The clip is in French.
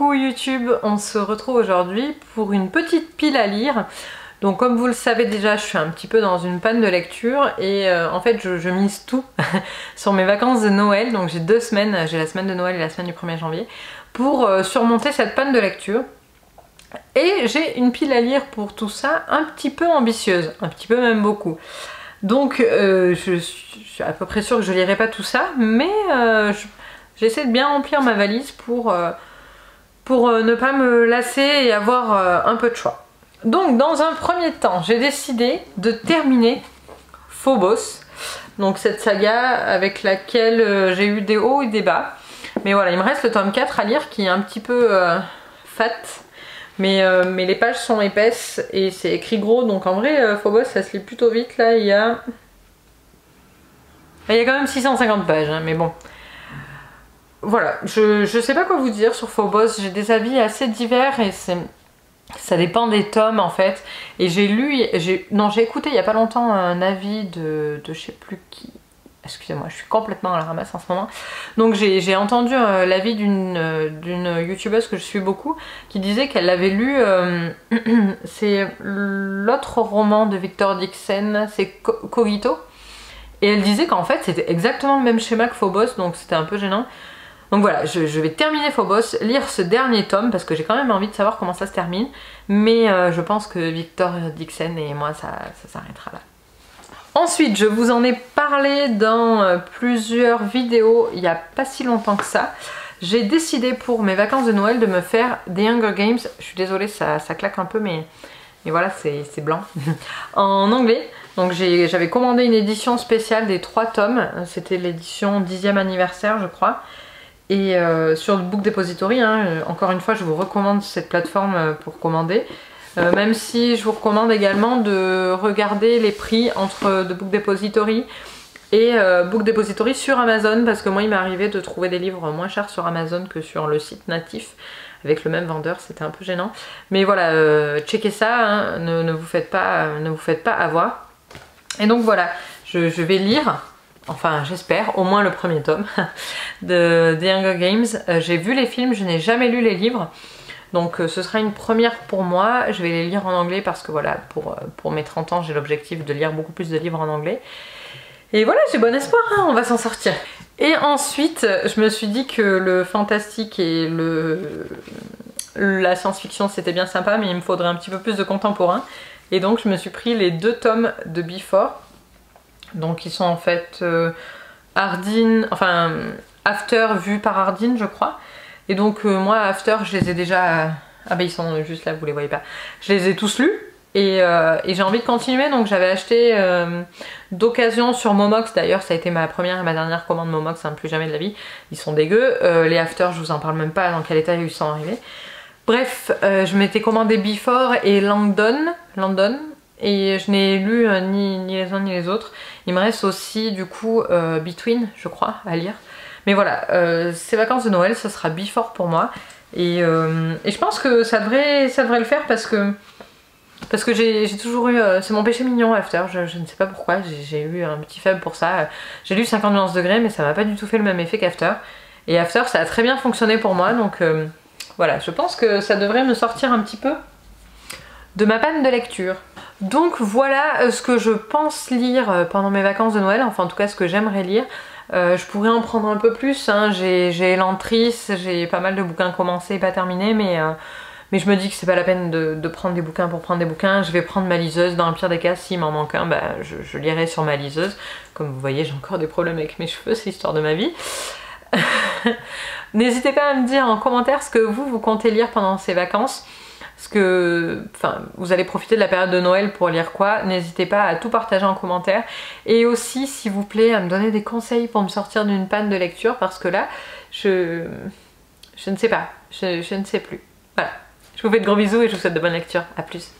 Coucou YouTube, on se retrouve aujourd'hui pour une petite pile à lire. Donc comme vous le savez déjà, je suis un petit peu dans une panne de lecture et en fait je mise tout sur mes vacances de Noël. Donc j'ai 2 semaines, j'ai la semaine de Noël et la semaine du 1er janvier pour surmonter cette panne de lecture. Et j'ai une pile à lire pour tout ça un petit peu ambitieuse, un petit peu même beaucoup. Donc je suis à peu près sûre que je lirai pas tout ça, mais j'essaie de bien remplir ma valise pour ne pas me lasser et avoir un peu de choix. Donc dans un premier temps, j'ai décidé de terminer Phobos, donc cette saga avec laquelle j'ai eu des hauts et des bas. Mais voilà, il me reste le tome 4 à lire qui est un petit peu fat, mais les pages sont épaisses et c'est écrit gros, donc en vrai Phobos ça se lit plutôt vite. Là il y a quand même 650 pages, hein, mais bon. Voilà, je sais pas quoi vous dire sur Phobos, j'ai des avis assez divers et ça dépend des tomes en fait. Et j'ai écouté il y a pas longtemps un avis de je sais plus qui. Excusez-moi, je suis complètement à la ramasse en ce moment. Donc j'ai entendu l'avis d'une youtubeuse que je suis beaucoup qui disait qu'elle avait lu, c'est l'autre roman de Victor Dixon, c'est Cogito. Et elle disait qu'en fait c'était exactement le même schéma que Phobos, donc c'était un peu gênant. Donc voilà, je vais terminer Phobos, lire ce dernier tome parce que j'ai quand même envie de savoir comment ça se termine. Mais je pense que Victor Dixon et moi ça s'arrêtera là. Ensuite, je vous en ai parlé dans plusieurs vidéos il n'y a pas si longtemps que ça. J'ai décidé pour mes vacances de Noël de me faire des Hunger Games. Je suis désolée, ça claque un peu, mais voilà, c'est blanc. En anglais. Donc j'avais commandé une édition spéciale des 3 tomes. C'était l'édition 10e anniversaire, je crois. Et sur le Book Depository, hein, encore une fois, je vous recommande cette plateforme pour commander. Même si je vous recommande également de regarder les prix entre The Book Depository et Book Depository sur Amazon, parce que moi il m'est arrivé de trouver des livres moins chers sur Amazon que sur le site natif avec le même vendeur, c'était un peu gênant. Mais voilà, checkez ça, hein, ne vous faites pas avoir. Et donc voilà, je vais lire, enfin j'espère, au moins le premier tome de The Hunger Games. J'ai vu les films, je n'ai jamais lu les livres. Donc ce sera une première pour moi. Je vais les lire en anglais parce que voilà, pour mes 30 ans, j'ai l'objectif de lire beaucoup plus de livres en anglais. Et voilà, j'ai bon espoir, hein, on va s'en sortir. Et ensuite, je me suis dit que le fantastique et la science-fiction c'était bien sympa, mais il me faudrait un petit peu plus de contemporain. Et donc je me suis pris les 2 tomes de Before. Donc ils sont en fait Hardin, enfin After vu par Hardin je crois. Et donc moi After je les ai déjà... Ah bah ils sont juste là, vous les voyez pas. Je les ai tous lus et j'ai envie de continuer, donc j'avais acheté d'occasion sur Momox. D'ailleurs ça a été ma première et ma dernière commande Momox, hein, plus jamais de la vie. Ils sont dégueux. Les After je vous en parle même pas dans quel état ils sont arrivés. Bref, je m'étais commandé Before et Langdon. Et je n'ai lu ni les uns ni les autres. Il me reste aussi du coup Between je crois à lire. Mais voilà, ces vacances de Noël, ce sera Before pour moi. Et je pense que ça devrait le faire parce que j'ai toujours eu... c'est mon péché mignon After, je ne sais pas pourquoi, j'ai eu un petit faible pour ça. J'ai lu 50 nuances degrés mais ça m'a pas du tout fait le même effet qu'After. Et After ça a très bien fonctionné pour moi, donc voilà, je pense que ça devrait me sortir un petit peu de ma panne de lecture. Donc voilà ce que je pense lire pendant mes vacances de Noël, enfin en tout cas ce que j'aimerais lire. Je pourrais en prendre un peu plus, hein. J'ai Elantris, j'ai pas mal de bouquins commencés et pas terminés, mais je me dis que c'est pas la peine de prendre des bouquins pour prendre des bouquins. Je vais prendre ma liseuse, dans le pire des cas s'il m'en manque un, bah, je lirai sur ma liseuse. Comme vous voyez j'ai encore des problèmes avec mes cheveux, c'est l'histoire de ma vie. N'hésitez pas à me dire en commentaire ce que vous comptez lire pendant ces vacances. Enfin, vous allez profiter de la période de Noël pour lire quoi. N'hésitez pas à tout partager en commentaire. Et aussi, s'il vous plaît, à me donner des conseils pour me sortir d'une panne de lecture. Parce que là, je ne sais pas. Je ne sais plus. Voilà. Je vous fais de gros bisous et je vous souhaite de bonnes lectures. A plus.